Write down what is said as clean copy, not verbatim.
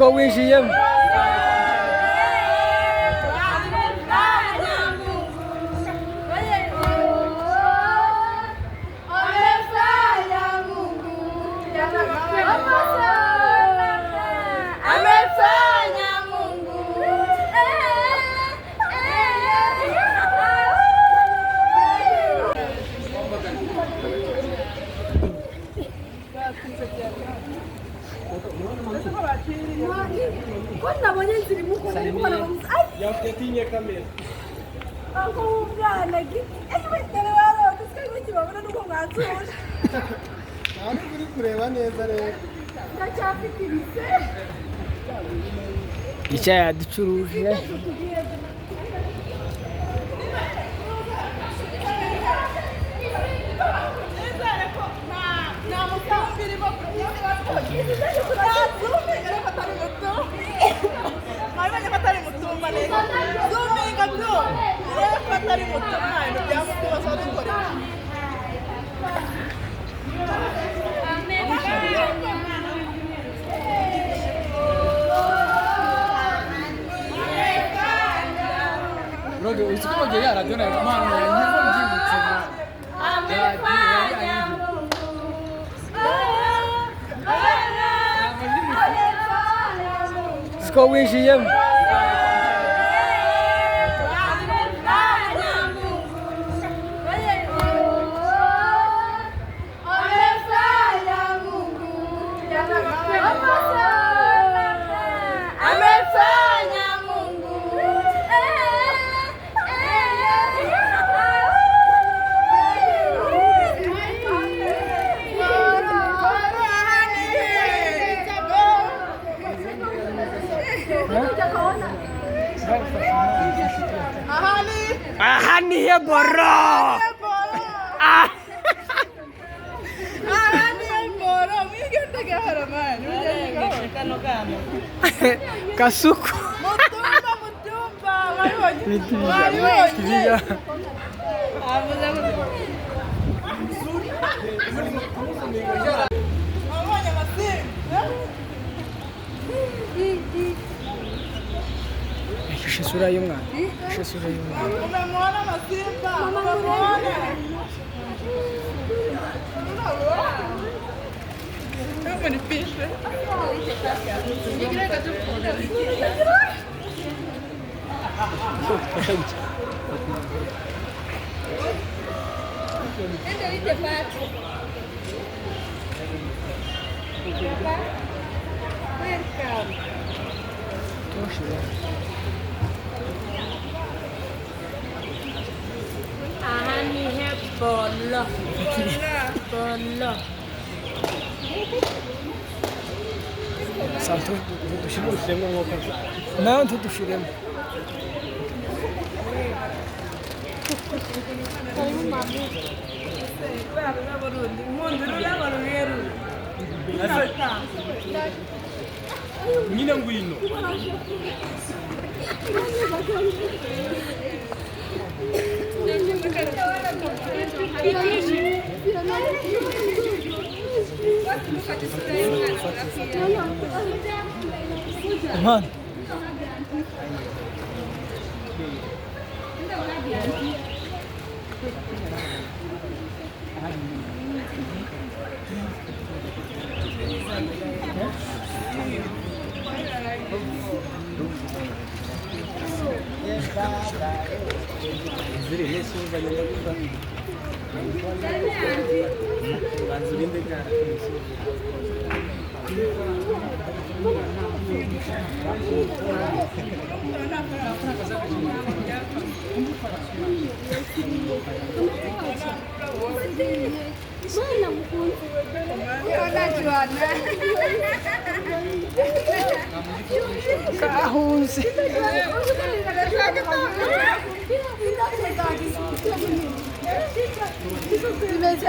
Siko winjiyemo Kok namanya seribu kali Yatinye kamera. Ako umwana giti. Betele waro tuska kukibabona nuko mwansuje. Ntabwo uri kureba neza rero. Ndacyafite ibise. icyo yaducuruje Bro, uzi ko bagiye yaradona impano ya nyigo byibutse Siko winjiyemo aha ni heboro kasuku Ishe sura y'umwana ishe sura y'umwana Unamwona Masimba? Unamwona? Kama ni pishe. Enda lite pati. Welcome. Aha ni hebolo. Bolo. santu dushiremo nk'uko nawe ntudushiremo Nyine ngwino. impano Ziri nesi uzanye kuba. Banzurinde kana. Mana mkunzi. Unajuana. kahunze Imeze